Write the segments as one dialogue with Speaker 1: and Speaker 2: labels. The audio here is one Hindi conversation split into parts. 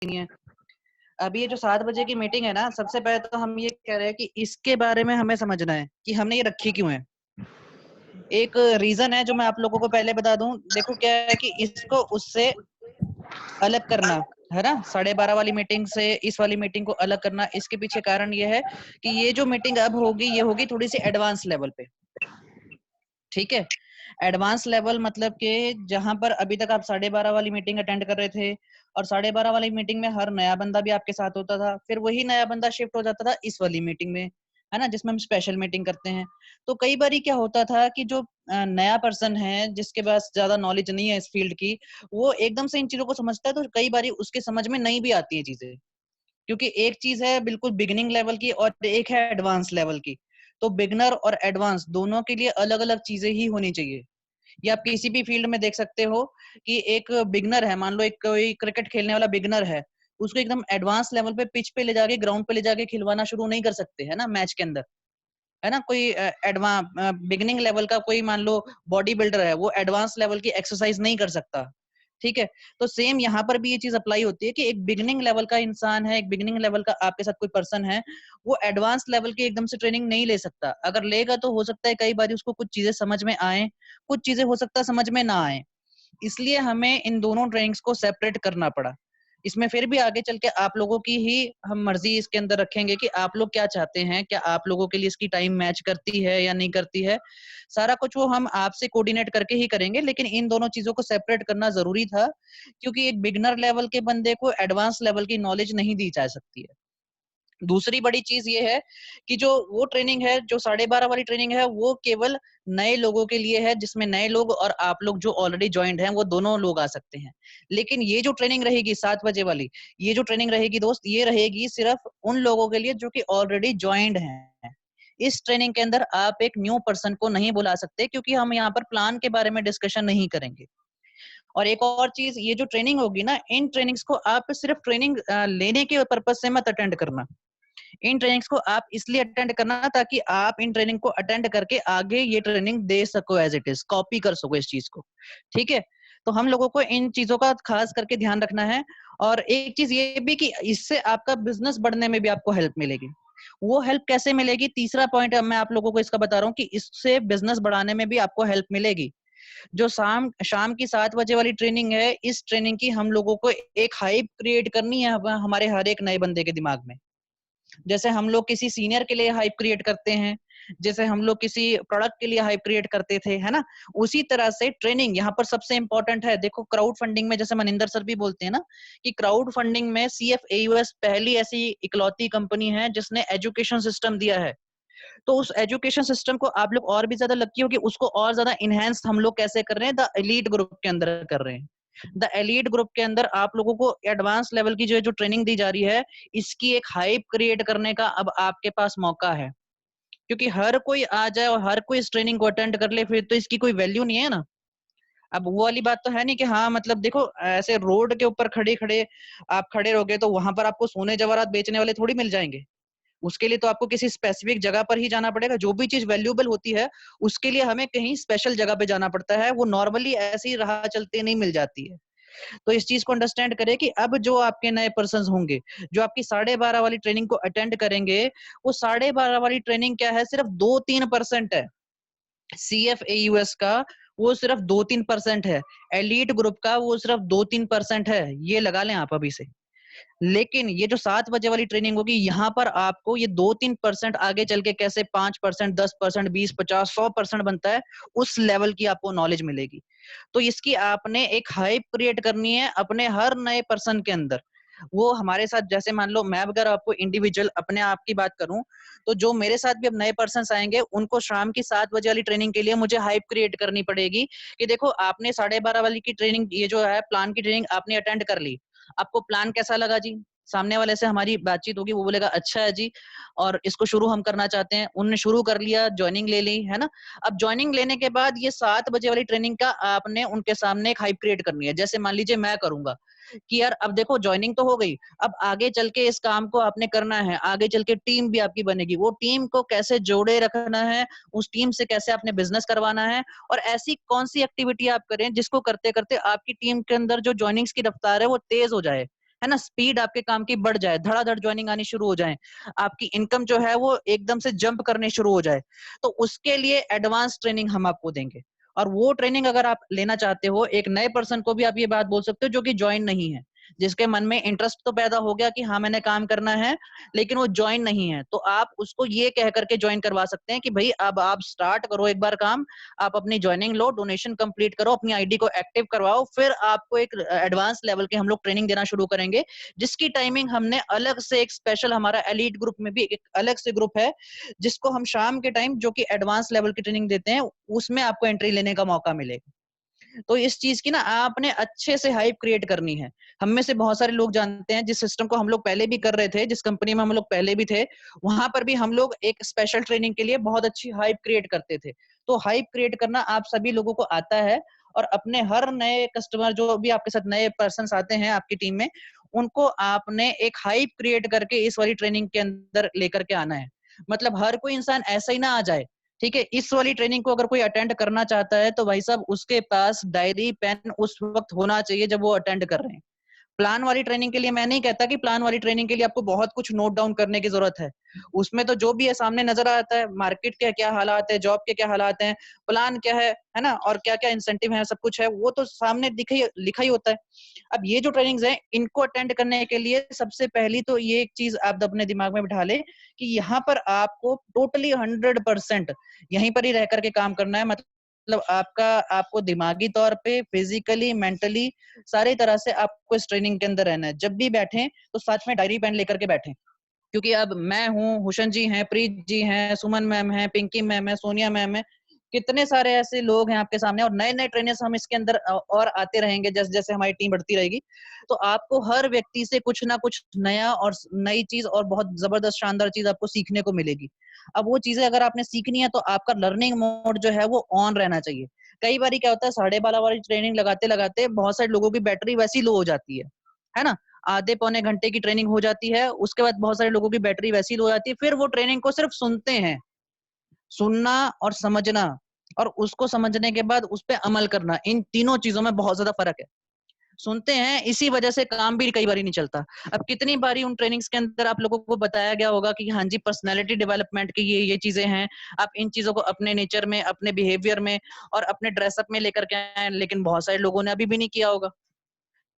Speaker 1: नहीं है। अब ये जो 7 बजे की मीटिंग है ना, सबसे पहले तो हम ये कह रहे हैं कि इसके बारे में हमें समझना है कि हमने ये रखी क्यों है। एक रीजन है जो मैं आप लोगों को पहले बता दूं। देखो क्या है कि इसको उससे अलग करना है ना, 12:30 वाली मीटिंग से इस वाली मीटिंग को अलग करना, इसके पीछे कारण ये है कि ये जो मीटिंग अब होगी ये होगी थोड़ी सी एडवांस लेवल पे। ठीक है, एडवांस लेवल मतलब कि जहां पर अभी तक आप 12:30 वाली मीटिंग अटेंड कर रहे थे और 12:30 वाली मीटिंग में हर नया बंदा भी आपके साथ होता था, फिर वही नया बंदा शिफ्ट हो जाता था इस वाली मीटिंग में, है ना, जिसमें हम स्पेशल मीटिंग करते हैं। तो कई बार क्या होता था कि जो नया पर्सन है जिसके पास ज्यादा नॉलेज नहीं है इस फील्ड की, वो एकदम से इन चीजों को समझता है, तो कई बार उसके समझ में नहीं भी आती है चीजें, क्योंकि एक चीज है बिल्कुल बिगिनिंग लेवल की और एक है एडवांस लेवल की। तो बिगनर और एडवांस दोनों के लिए अलग अलग चीजें ही होनी चाहिए। ये आप किसी भी फील्ड में देख सकते हो कि एक बिगनर है, मान लो एक कोई क्रिकेट खेलने वाला बिगनर है, उसको एकदम एडवांस लेवल पे पिच पे ले जाके ग्राउंड पे ले जाके खिलवाना शुरू नहीं कर सकते, है ना, मैच के अंदर, है ना। कोई एडवांस बिगिनिंग लेवल का कोई मान लो बॉडी बिल्डर है, वो एडवांस लेवल की एक्सरसाइज नहीं कर सकता। ठीक है, तो सेम यहाँ पर भी ये चीज अप्लाई होती है कि एक बिगिनिंग लेवल का इंसान है, एक बिगिनिंग लेवल का आपके साथ कोई पर्सन है, वो एडवांस लेवल की एकदम से ट्रेनिंग नहीं ले सकता। अगर लेगा तो हो सकता है कई बार उसको कुछ चीजें समझ में आए, कुछ चीजें हो सकता है समझ में ना आए। इसलिए हमें इन दोनों ट्रेनिंग्स को सेपरेट करना पड़ा। इसमें फिर भी आगे चल के आप लोगों की ही हम मर्जी इसके अंदर रखेंगे कि आप लोग क्या चाहते हैं, क्या आप लोगों के लिए इसकी टाइम मैच करती है या नहीं करती है। सारा कुछ वो हम आपसे कोऑर्डिनेट करके ही करेंगे, लेकिन इन दोनों चीजों को सेपरेट करना जरूरी था, क्योंकि एक बिगनर लेवल के बंदे को एडवांस लेवल की नॉलेज नहीं दी जा सकती है। दूसरी बड़ी चीज ये है कि जो वो ट्रेनिंग है, जो 12:30 वाली ट्रेनिंग है, वो केवल नए लोगों के लिए है, जिसमें नए लोग और आप लोग जो ऑलरेडी ज्वाइंट हैं वो दोनों लोग आ सकते हैं। लेकिन ये जो ट्रेनिंग रहेगी 7 बजे वाली, ये जो ट्रेनिंग रहेगी दोस्त, ये रहेगी सिर्फ उन लोगों के लिए जो कि ऑलरेडी ज्वाइंट हैं। इस ट्रेनिंग के अंदर आप एक न्यू पर्सन को नहीं बुला सकते, क्योंकि हम यहाँ पर प्लान के बारे में डिस्कशन नहीं करेंगे। और एक और चीज, ये जो ट्रेनिंग होगी ना, इन ट्रेनिंग्स को आप सिर्फ ट्रेनिंग लेने के पर्पज से मत अटेंड करना। इन ट्रेनिंग्स को आप इसलिए अटेंड करना ताकि आप इन ट्रेनिंग को अटेंड करके आगे ये ट्रेनिंग दे सको, एज इट इज कॉपी कर सको इस चीज को। ठीक है, तो हम लोगों को इन चीजों का खास करके ध्यान रखना है। और एक चीज ये भी कि इससे आपका बिजनेस बढ़ने में भी आपको हेल्प मिलेगी। वो हेल्प कैसे मिलेगी, तीसरा पॉइंट मैं आप लोगों को इसका बता रहा हूँ कि इससे बिजनेस बढ़ाने में भी आपको हेल्प मिलेगी। जो शाम शाम की 7 बजे वाली ट्रेनिंग है, इस ट्रेनिंग की हम लोगों को एक हाइप क्रिएट करनी है हमारे हर एक नए बंदे के दिमाग में। जैसे हम लोग किसी सीनियर के लिए हाइप क्रिएट करते हैं, जैसे हम लोग किसी प्रोडक्ट के लिए हाइप क्रिएट करते थे, है ना, उसी तरह से ट्रेनिंग यहाँ पर सबसे इंपॉर्टेंट है। देखो क्राउड फंडिंग में जैसे मनिंदर सर भी बोलते हैं ना कि क्राउड फंडिंग में CFAUS पहली ऐसी इकलौती कंपनी है जिसने एजुकेशन सिस्टम दिया है। तो उस एजुकेशन सिस्टम को आप लोग और भी ज्यादा लकी हो कि उसको और ज्यादा इनहेंस हम लोग कैसे कर रहे हैं, द एलीट ग्रुप के अंदर कर रहे हैं। द एलीट ग्रुप के अंदर आप लोगों को एडवांस लेवल की जो जो ट्रेनिंग दी जा रही है, इसकी एक हाइप क्रिएट करने का अब आपके पास मौका है। क्योंकि हर कोई आ जाए और हर कोई इस ट्रेनिंग को अटेंड कर ले, फिर तो इसकी कोई वैल्यू नहीं है ना। अब वो वाली बात तो है नहीं कि हाँ, मतलब देखो ऐसे रोड के ऊपर खड़े खड़े आप खड़े रहोगे तो वहां पर आपको सोने जवाहरात बेचने वाले थोड़ी मिल जाएंगे। उसके लिए तो आपको किसी स्पेसिफिक जगह पर ही जाना पड़ेगा। जो भी चीज वैल्यूएबल होती है उसके लिए हमें कहीं स्पेशल जगह पे जाना पड़ता है, वो नॉर्मली ऐसे ही राह चलते नहीं मिल जाती है। तो इस चीज को अंडरस्टैंड करें कि अब जो आपके नए पर्सन होंगे, जो आपकी 12:30 वाली ट्रेनिंग को अटेंड करेंगे, वो 12:30 वाली ट्रेनिंग क्या है, सिर्फ 2-3% है। CFAUS का वो सिर्फ 2-3% है, एलीट ग्रुप का वो सिर्फ 2-3% है, ये लगा लें आप अभी से। लेकिन ये जो 7 बजे वाली ट्रेनिंग होगी, यहाँ पर आपको ये 2-3% आगे चल के कैसे 5%, 10%, 20, 50, 100% बनता है, उस लेवल की आपको नॉलेज मिलेगी। तो इसकी आपने एक हाइप क्रिएट करनी है अपने हर नए पर्सन के अंदर। वो हमारे साथ, जैसे मान लो मैं अगर आपको इंडिविजुअल अपने आप की बात करूं, तो जो मेरे साथ भी अब नए पर्सन आएंगे, उनको शाम की 7 बजे वाली ट्रेनिंग के लिए मुझे हाइप क्रिएट करनी पड़ेगी कि देखो आपने 12:30 वाली की ट्रेनिंग, ये जो है प्लान की ट्रेनिंग आपने अटेंड कर ली, आपको प्लान कैसा लगा जी। सामने वाले से हमारी बातचीत होगी, वो बोलेगा अच्छा है जी, और इसको शुरू हम करना चाहते हैं। उन्होंने शुरू कर लिया, ज्वाइनिंग ले ली, है ना। अब ज्वाइनिंग लेने के बाद ये 7 बजे वाली ट्रेनिंग का आपने उनके सामने एक हाइप क्रिएट करनी है। जैसे मान लीजिए मैं करूंगा कि यार अब देखो ज्वाइनिंग तो हो गई, अब आगे चल के इस काम को आपने करना है, आगे चल के टीम भी आपकी बनेगी, वो टीम को कैसे जोड़े रखना है, उस टीम से कैसे आपने बिजनेस करवाना है, और ऐसी कौन सी एक्टिविटी आप करें जिसको करते करते आपकी टीम के अंदर जो ज्वाइनिंग्स की रफ्तार है वो तेज हो जाए, है ना, स्पीड आपके काम की बढ़ जाए, धड़ाधड़ ज्वाइनिंग आनी शुरू हो जाए, आपकी इनकम जो है वो एकदम से जंप करने शुरू हो जाए, तो उसके लिए एडवांस ट्रेनिंग हम आपको देंगे। और वो ट्रेनिंग अगर आप लेना चाहते हो, एक नए पर्सन को भी आप ये बात बोल सकते हो जो कि ज्वाइन नहीं है, जिसके मन में इंटरेस्ट तो पैदा हो गया कि हाँ मैंने काम करना है, लेकिन वो ज्वाइन नहीं है, तो आप उसको ये कह करके ज्वाइन करवा सकते हैं कि भाई अब आप स्टार्ट करो एक बार काम, आप अपनी ज्वाइनिंग लो, डोनेशन कंप्लीट करो, अपनी आईडी को एक्टिव करवाओ, फिर आपको एक एडवांस लेवल के हम लोग ट्रेनिंग देना शुरू करेंगे, जिसकी टाइमिंग हमने अलग से एक स्पेशल, हमारा एलीट ग्रुप में भी एक अलग से ग्रुप है जिसको हम शाम के टाइम जो कि एडवांस लेवल की ट्रेनिंग देते हैं, उसमें आपको एंट्री लेने का मौका मिलेगा। तो इस चीज की ना आपने अच्छे से हाइप क्रिएट करनी है। हम में से बहुत सारे लोग जानते हैं, जिस सिस्टम को हम लोग पहले भी कर रहे थे, जिस कंपनी में हम लोग पहले भी थे, वहां पर भी हम लोग एक स्पेशल ट्रेनिंग के लिए बहुत अच्छी हाइप क्रिएट करते थे। तो हाइप क्रिएट करना आप सभी लोगों को आता है, और अपने हर नए कस्टमर जो भी आपके साथ नए पर्सन आते हैं आपकी टीम में, उनको आपने एक हाइप क्रिएट करके इस वाली ट्रेनिंग के अंदर लेकर के आना है। मतलब हर कोई इंसान ऐसा ही ना आ जाए, ठीक है। इस वाली ट्रेनिंग को अगर कोई अटेंड करना चाहता है तो भाई साहब उसके पास डायरी पेन उस वक्त होना चाहिए जब वो अटेंड कर रहे हैं। प्लान वाली ट्रेनिंग के लिए मैं नहीं कहता कि प्लान वाली ट्रेनिंग के लिए आपको बहुत कुछ नोट डाउन करने की जरूरत है। उसमें तो जो भी है सामने नजर आता है, मार्केट के क्या हालात है, जॉब के क्या हालात हैं, प्लान क्या है ना, और क्या क्या इंसेंटिव है, सब कुछ है वो तो सामने लिखा ही होता है। अब ये जो ट्रेनिंग्स हैं इनको अटेंड करने के लिए सबसे पहली तो ये एक चीज आप अपने दिमाग में बिठा ले कि यहाँ पर आपको टोटली 100% यहीं पर ही रह करके काम करना है। मतलब आपको दिमागी तौर पे, फिजिकली, मेंटली, सारी तरह से आपको इस ट्रेनिंग के अंदर रहना है। जब भी बैठे तो साथ में डायरी पेन लेकर के बैठे, क्योंकि अब मैं हूँ, हुशन जी हैं, प्रीत जी हैं, सुमन मैम है, पिंकी मैम है, सोनिया मैम है, कितने सारे ऐसे लोग हैं आपके सामने, और नए नए ट्रेनर्स हम इसके अंदर और आते रहेंगे जैसे जैसे हमारी टीम बढ़ती रहेगी। तो आपको हर व्यक्ति से कुछ ना कुछ नया और नई चीज और बहुत जबरदस्त शानदार चीज आपको सीखने को मिलेगी। अब वो चीजें अगर आपने सीखनी है तो आपका लर्निंग मोड जो है वो ऑन रहना चाहिए। कई बार क्या होता है, 12:30 वाली ट्रेनिंग लगाते लगाते बहुत सारे लोगों की बैटरी वैसी लो हो जाती है ना। आधे पौने घंटे की ट्रेनिंग हो जाती है, उसके बाद बहुत सारे लोगों की बैटरी वैसी लो हो जाती है, फिर वो ट्रेनिंग को सिर्फ सुनते हैं। सुनना और समझना, और उसको समझने के बाद उस पर अमल करना, इन तीनों चीजों में बहुत ज्यादा फर्क है। सुनते हैं, इसी वजह से काम भी कई बारी नहीं चलता। अब कितनी बारी उन ट्रेनिंग्स के अंदर आप लोगों को बताया गया होगा कि हाँ जी पर्सनैलिटी डेवलपमेंट की ये चीजें हैं, आप इन चीजों को अपने नेचर में, अपने बिहेवियर में और अपने ड्रेसअप में लेकर के आए, लेकिन बहुत सारे लोगों ने अभी भी नहीं किया होगा,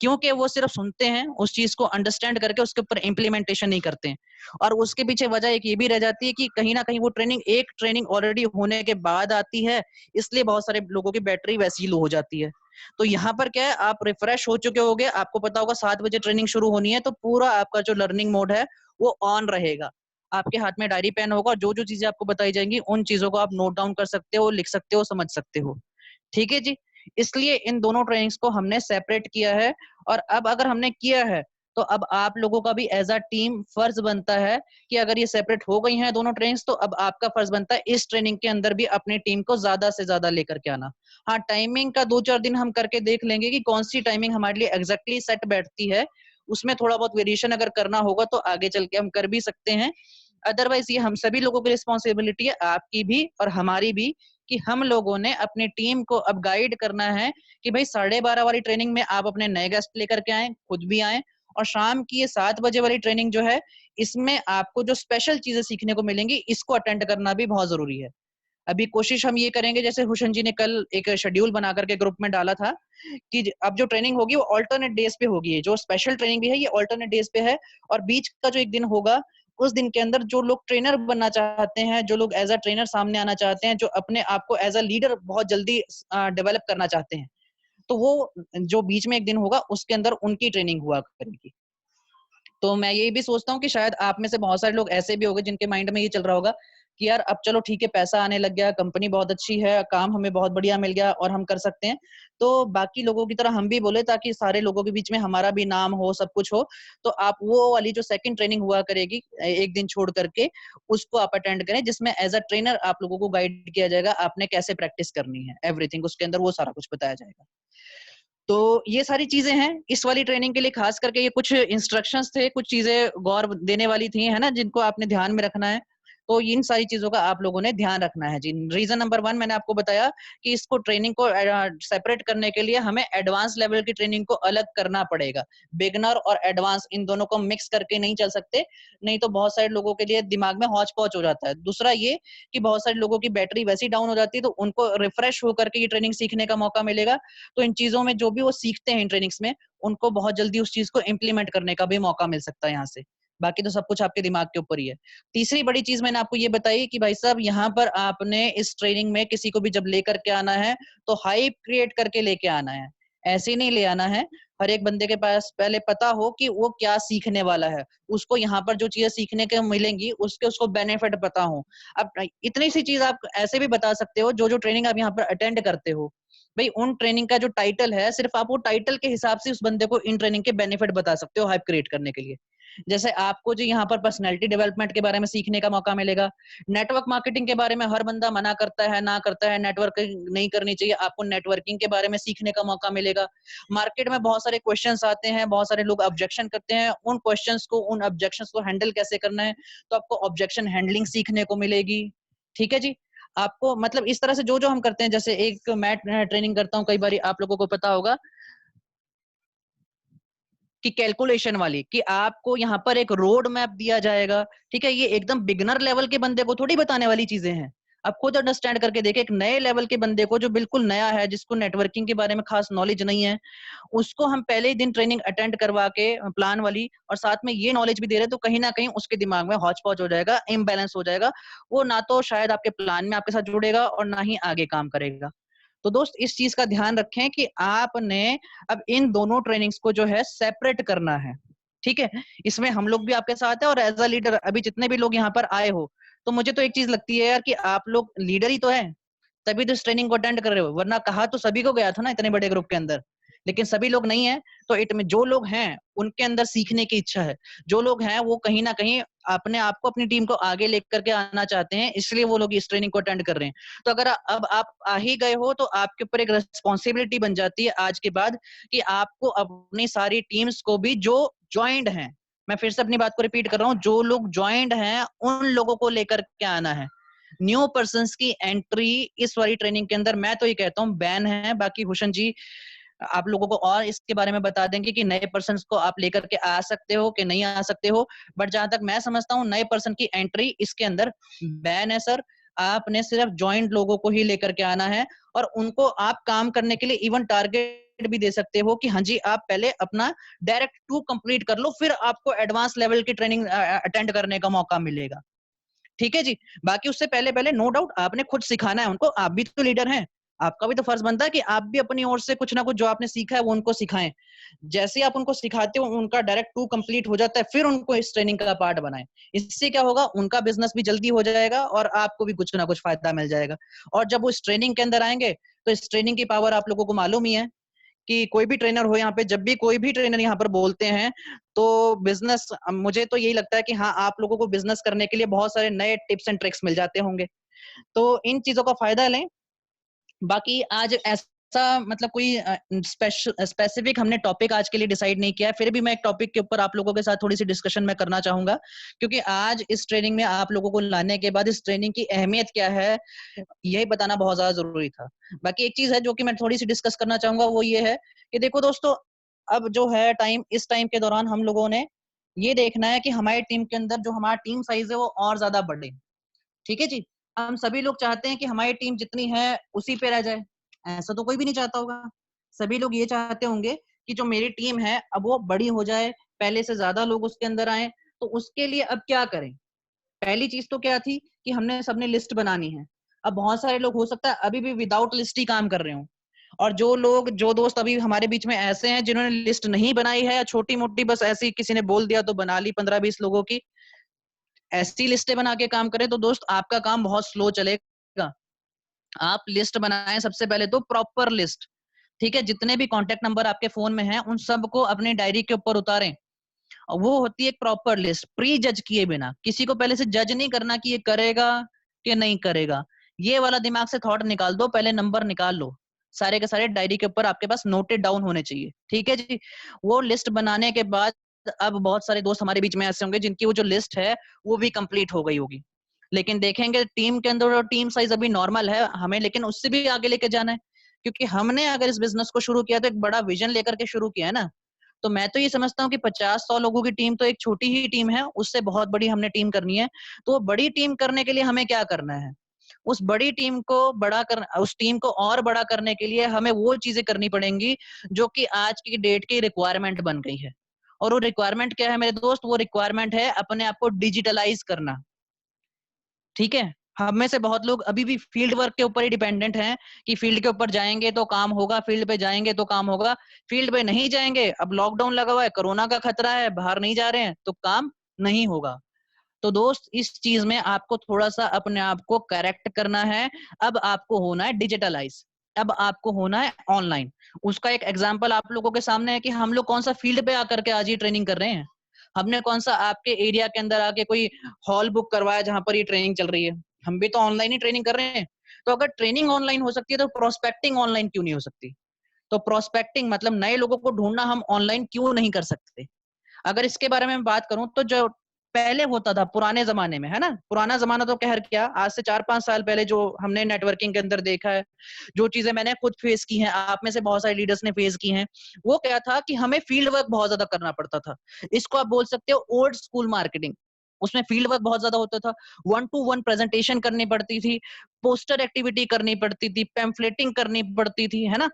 Speaker 1: क्योंकि वो सिर्फ सुनते हैं, उस चीज को अंडरस्टैंड करके उसके ऊपर इम्प्लीमेंटेशन नहीं करते हैं। और उसके पीछे वजह एक ये भी रह जाती है कि कहीं ना कहीं वो एक ट्रेनिंग ऑलरेडी होने के बाद आती है, इसलिए बहुत सारे लोगों की बैटरी वैसी लो हो जाती है। तो यहाँ पर क्या है, आप रिफ्रेश हो चुके होगे, आपको पता होगा 7 बजे ट्रेनिंग शुरू होनी है, तो पूरा आपका जो लर्निंग मोड है वो ऑन रहेगा। आपके हाथ में डायरी पेन होगा, जो जो चीजें आपको बताई जाएंगी उन चीजों को आप नोट डाउन कर सकते हो, लिख सकते हो, समझ सकते हो। ठीक है जी। इसलिए इन दोनों ट्रेनिंग्स को हमने सेपरेट किया है। और अब अगर हमने किया है तो अब आप लोगों का भी एज अ टीम फर्ज बनता है कि अगर ये सेपरेट हो गई हैं दोनों ट्रेनिंग्स, तो अब आपका फर्ज बनता है इस ट्रेनिंग के अंदर भी अपनी टीम को ज्यादा से ज्यादा लेकर के आना। हाँ, टाइमिंग का 2-4 दिन हम करके देख लेंगे कि कौन सी टाइमिंग हमारे लिए एग्जैक्टली सेट बैठती है। उसमें थोड़ा बहुत वेरिएशन अगर करना होगा तो आगे चल के हम कर भी सकते हैं। अदरवाइज ये हम सभी लोगों की रिस्पॉन्सिबिलिटी है, आपकी भी और हमारी भी, कि हम लोगों ने अपनी टीम को अब गाइड करना है कि भाई 12:30 वाली ट्रेनिंग में आप अपने नए गेस्ट लेकर के आए, खुद भी आए, और शाम की ये 7 बजे वाली ट्रेनिंग जो है, इसमें आपको जो स्पेशल चीजें सीखने को मिलेंगी, इसको अटेंड करना भी बहुत जरूरी है। अभी कोशिश हम ये करेंगे, जैसे हुशन जी ने कल एक शेड्यूल बना करके ग्रुप में डाला था कि अब जो ट्रेनिंग होगी वो ऑल्टरनेट डेज पे होगी, जो स्पेशल ट्रेनिंग भी है ये ऑल्टरनेट डेज पे है। और बीच का जो एक दिन होगा, उस दिन के अंदर जो लोग ट्रेनर बनना चाहते हैं, जो लोग एज अ ट्रेनर सामने आना चाहते हैं, जो अपने आप को एज अ लीडर बहुत जल्दी डेवलप करना चाहते हैं, तो वो जो बीच में एक दिन होगा उसके अंदर उनकी ट्रेनिंग हुआ करेगी। तो मैं ये भी सोचता हूँ कि शायद आप में से बहुत सारे लोग ऐसे भी होंगे जिनके माइंड में ये चल रहा होगा कि यार अब चलो ठीक है, पैसा आने लग गया, कंपनी बहुत अच्छी है, काम हमें बहुत बढ़िया मिल गया और हम कर सकते हैं, तो बाकी लोगों की तरह हम भी बोले, ताकि सारे लोगों के बीच में हमारा भी नाम हो, सब कुछ हो। तो आप वो वाली जो सेकंड ट्रेनिंग हुआ करेगी एक दिन छोड़ करके, उसको आप अटेंड करें, जिसमें एज अ ट्रेनर आप लोगों को गाइड किया जाएगा, आपने कैसे प्रैक्टिस करनी है, एवरीथिंग उसके अंदर वो सारा कुछ बताया जाएगा। तो ये सारी चीजें हैं इस वाली ट्रेनिंग के लिए, खास करके ये कुछ इंस्ट्रक्शंस थे, कुछ चीजें गौर देने वाली थी, है ना, जिनको आपने ध्यान में रखना है। तो इन सारी चीजों का आप लोगों ने ध्यान रखना है जी। रीजन नंबर 1 मैंने आपको बताया कि इसको ट्रेनिंग को सेपरेट करने के लिए हमें एडवांस लेवल की ट्रेनिंग को अलग करना पड़ेगा। बिगनर और एडवांस इन दोनों को मिक्स करके नहीं चल सकते, नहीं तो बहुत सारे लोगों के लिए दिमाग में हौच पौच हो जाता है। दूसरा ये कि बहुत सारे लोगों की बैटरी वैसी डाउन हो जाती है, तो उनको रिफ्रेश होकर के ये ट्रेनिंग सीखने का मौका मिलेगा। तो इन चीजों में जो भी वो सीखते हैं इन ट्रेनिंग्स में, उनको बहुत जल्दी उस चीज को इम्प्लीमेंट करने का भी मौका मिल सकता है यहाँ से। बाकी तो सब कुछ आपके दिमाग के ऊपर ही है। तीसरी बड़ी चीज मैंने आपको ये बताई कि भाई साहब यहाँ पर आपने इस ट्रेनिंग में किसी को भी जब लेकर के आना है तो हाइप क्रिएट करके लेके आना है, ऐसे नहीं ले आना है। हर एक बंदे के पास पहले पता हो कि वो क्या सीखने वाला है, उसको यहाँ पर जो चीजें सीखने के मिलेंगी उसके उसको बेनिफिट पता हो। अब इतनी सी चीज आप ऐसे भी बता सकते हो, जो जो ट्रेनिंग आप यहाँ पर अटेंड करते हो भाई, उन ट्रेनिंग का जो टाइटल है सिर्फ आप वो टाइटल के हिसाब से उस बंदे को इन ट्रेनिंग के बेनिफिट बता सकते हो हाइप क्रिएट करने के लिए। जैसे आपको जो यहाँ पर पर्सनैलिटी डेवलपमेंट के बारे में सीखने का मौका मिलेगा। नेटवर्क मार्केटिंग के बारे में हर बंदा मना करता है, ना करता है, नेटवर्किंग नहीं करनी चाहिए, आपको नेटवर्किंग के बारे में सीखने का मौका मिलेगा। मार्केट में बहुत सारे क्वेश्चंस आते हैं, बहुत सारे लोग ऑब्जेक्शन करते हैं, उन क्वेश्चंस को, उन ऑब्जेक्शंस को हैंडल कैसे करना है, तो आपको ऑब्जेक्शन हैंडलिंग सीखने को मिलेगी। ठीक है जी। आपको मतलब इस तरह से जो जो हम करते हैं, जैसे एक मैं ट्रेनिंग करता हूँ, कई बार आप लोगों को पता होगा कि कैलकुलेशन वाली, कि आपको यहाँ पर एक रोड मैप दिया जाएगा। ठीक है, ये एकदम बिगनर लेवल के बंदे को थोड़ी बताने वाली चीजें हैं। आप खुद अंडरस्टैंड करके देखें, एक नए लेवल के बंदे को जो बिल्कुल नया है, जिसको नेटवर्किंग के बारे में खास नॉलेज नहीं है, उसको हम पहले ही दिन ट्रेनिंग अटेंड करवा के प्लान वाली और साथ में ये नॉलेज भी दे रहे हैं, तो कहीं ना कहीं उसके दिमाग में हौच पौच हो जाएगा, इम्बैलेंस हो जाएगा। वो ना तो शायद आपके प्लान में आपके साथ जुड़ेगा और ना ही आगे काम करेगा। तो दोस्त इस चीज का ध्यान रखें कि आपने अब इन दोनों ट्रेनिंग्स को जो है सेपरेट करना है। ठीक है, इसमें हम लोग भी आपके साथ है, और एज अ लीडर अभी जितने भी लोग यहाँ पर आए हो, तो मुझे तो एक चीज लगती है यार कि आप लोग लीडर ही तो है, तभी तो इस ट्रेनिंग को अटेंड कर रहे हो, वरना कहा तो सभी को गया था ना इतने बड़े ग्रुप के अंदर, लेकिन सभी लोग नहीं है। तो इट में जो लोग हैं उनके अंदर सीखने की इच्छा है, जो लोग हैं वो कहीं ना कहीं अपने आप को, अपनी टीम को आगे लेकर के आना चाहते हैं, इसलिए वो लोग इस ट्रेनिंग को अटेंड कर रहे हैं। तो अगर अब आप आ ही गए हो, तो आपके ऊपर एक रिस्पॉन्सिबिलिटी बन जाती है आज के बाद कि आपको अपनी सारी टीम्स को भी, जो ज्वाइंट हैं, मैं फिर से अपनी बात को रिपीट कर रहा हूँ, जो लोग ज्वाइंट हैं उन लोगों को लेकर के आना है। न्यू पर्सन्स की एंट्री इस वाली ट्रेनिंग के अंदर मैं तो ये कहता हूँ बैन है। बाकी भूषण जी आप लोगों को और इसके बारे में बता देंगे कि नए पर्सन को आप लेकर के आ सकते हो कि नहीं आ सकते हो, बट जहां तक मैं समझता हूँ नए पर्सन की एंट्री इसके अंदर बैन है सर। आपने सिर्फ ज्वाइंट लोगों को ही लेकर के आना है, और उनको आप काम करने के लिए इवन टारगेट भी दे सकते हो कि हाँ जी आप पहले अपना डायरेक्ट 2 कंप्लीट कर लो, फिर आपको एडवांस लेवल की ट्रेनिंग अटेंड करने का मौका मिलेगा। ठीक है जी। बाकी उससे पहले पहले नो डाउट आपने खुद सिखाना है उनको, आप भी तो लीडर हैं, आपका भी तो फर्ज बनता है कि आप भी अपनी ओर से कुछ ना कुछ जो आपने सीखा है वो उनको सिखाएं। जैसे ही आप उनको सिखाते हो, उनका डायरेक्ट 2 कंप्लीट हो जाता है, फिर उनको इस ट्रेनिंग का पार्ट बनाएं। इससे क्या होगा, उनका बिजनेस भी जल्दी हो जाएगा और आपको भी कुछ ना कुछ फायदा मिल जाएगा। और जब वो इस ट्रेनिंग के अंदर आएंगे, तो इस ट्रेनिंग की पावर आप लोगों को मालूम ही है कि कोई भी ट्रेनर हो यहाँ पे, जब भी कोई भी ट्रेनर यहाँ पर बोलते हैं तो बिजनेस, मुझे तो यही लगता है कि हाँ आप लोगों को बिजनेस करने के लिए बहुत सारे नए टिप्स एंड ट्रिक्स मिल जाते होंगे। तो इन चीजों का फायदा लें। बाकी आज ऐसा मतलब कोई स्पेसिफिक हमने टॉपिक आज के लिए डिसाइड नहीं किया है, फिर भी मैं एक टॉपिक के ऊपर आप लोगों के साथ थोड़ी सी डिस्कशन में करना चाहूंगा, क्योंकि आज इस ट्रेनिंग में आप लोगों को लाने के बाद इस ट्रेनिंग की अहमियत क्या है यही बताना बहुत ज्यादा जरूरी था। बाकी एक चीज है जो कि मैं थोड़ी सी डिस्कस करना चाहूंगा, वो ये है कि देखो दोस्तों, अब जो है टाइम, इस टाइम के दौरान हम लोगों ने ये देखना है कि हमारी टीम के अंदर जो हमारा टीम साइज है वो और ज्यादा बढ़े। ठीक है जी। हम सभी लोग चाहते हैं कि हमारी टीम जितनी है उसी पे रह जाए, ऐसा तो कोई भी नहीं चाहता होगा। सभी लोग ये चाहते होंगे कि जो मेरी टीम है अब वो बड़ी हो जाए, पहले से ज्यादा लोग उसके अंदर आए। तो उसके लिए अब क्या करें? पहली चीज तो क्या थी कि हमने सबने लिस्ट बनानी है। अब बहुत सारे लोग हो सकता है अभी भी विदाउट लिस्ट ही काम कर रहे हो, और जो लोग, जो दोस्त अभी हमारे बीच में ऐसे हैं जिन्होंने लिस्ट नहीं बनाई है, या छोटी मोटी बस ऐसी किसी ने बोल दिया तो बना ली 15-20 लोगों की, ऐसी लिस्टें बना के काम करें तो दोस्त आपका काम बहुत स्लो चलेगा। आप लिस्ट बनाएं सबसे पहले तो प्रॉपर लिस्ट। ठीक है, जितने भी कॉन्टेक्ट नंबर आपके फोन में हैं उन सबको अपनी डायरी के ऊपर उतारें। और वो होती है एक प्रॉपर लिस्ट, प्री जज किए बिना। किसी को पहले से जज नहीं करना कि ये करेगा कि नहीं करेगा, ये वाला दिमाग से थॉट निकाल दो, पहले नंबर निकाल लो। सारे के सारे डायरी के ऊपर आपके पास नोटेड डाउन होने चाहिए। ठीक है जी। वो लिस्ट बनाने के बाद अब बहुत सारे दोस्त हमारे बीच में ऐसे होंगे जिनकी वो जो लिस्ट है वो भी कंप्लीट हो गई होगी। लेकिन देखेंगे टीम के अंदर टीम साइज अभी नॉर्मल है हमें, लेकिन उससे भी आगे लेके जाना है, क्योंकि हमने अगर इस बिजनेस को शुरू किया तो एक बड़ा विजन लेकर के शुरू किया है ना। तो मैं तो ये समझता हूँ कि 50-100 लोगों की टीम तो एक छोटी ही टीम है, उससे बहुत बड़ी हमने टीम करनी है। तो बड़ी टीम करने के लिए हमें क्या करना है, उस बड़ी टीम को उस टीम को और बड़ा करने के लिए हमें वो चीजें करनी पड़ेंगी जो कि आज की डेट की रिक्वायरमेंट बन गई है। और वो रिक्वायरमेंट क्या है मेरे दोस्त, वो रिक्वायरमेंट है अपने आप को डिजिटलाइज करना। ठीक है, हम में से बहुत लोग अभी भी फील्ड वर्क के ऊपर ही डिपेंडेंट हैं कि फील्ड के ऊपर जाएंगे तो काम होगा, फील्ड पे जाएंगे तो काम होगा। फील्ड पे नहीं जाएंगे, अब लॉकडाउन लगा हुआ है, कोरोना का खतरा है, बाहर नहीं जा रहे हैं तो काम नहीं होगा। तो दोस्त इस चीज में आपको थोड़ा सा अपने आप को करेक्ट करना है। अब आपको होना है डिजिटलाइज, अब आपको होना है ऑनलाइन। उसका एक एग्जांपल आप लोगों के सामने है कि हम लोग कौन सा फील्ड पे आकर के आज ये ट्रेनिंग कर रहे हैं। हमने कौन सा आपके एरिया के अंदर आके कोई हॉल बुक करवाया जहां पर ये ट्रेनिंग चल रही है। हम भी तो ऑनलाइन ही ट्रेनिंग कर रहे हैं। तो अगर ट्रेनिंग ऑनलाइन हो सकती है तो प्रोस्पेक्टिंग ऑनलाइन क्यों नहीं हो सकती। तो प्रोस्पेक्टिंग मतलब नए लोगों को ढूंढना हम ऑनलाइन क्यों नहीं कर सकते। अगर इसके बारे में बात करूं तो जो पहले होता था पुराने जमाने में, है ना, पुराना जमाना तो कहर क्या, आज से 4-5 साल पहले जो हमने नेटवर्किंग के अंदर देखा है, जो चीजें मैंने खुद फेस की हैं, आप में से बहुत सारे लीडर्स ने फेस की हैं, वो क्या था कि हमें फील्ड वर्क बहुत ज्यादा करना पड़ता था। इसको आप बोल सकते हो ओल्ड स्कूल मार्केटिंग। उसमें फील्ड वर्क बहुत ज्यादा होता था, 1-to-1 प्रेजेंटेशन करनी पड़ती थी, पोस्टर एक्टिविटी करनी पड़ती थी, पैम्फलेटिंग करनी पड़ती थी, है ना।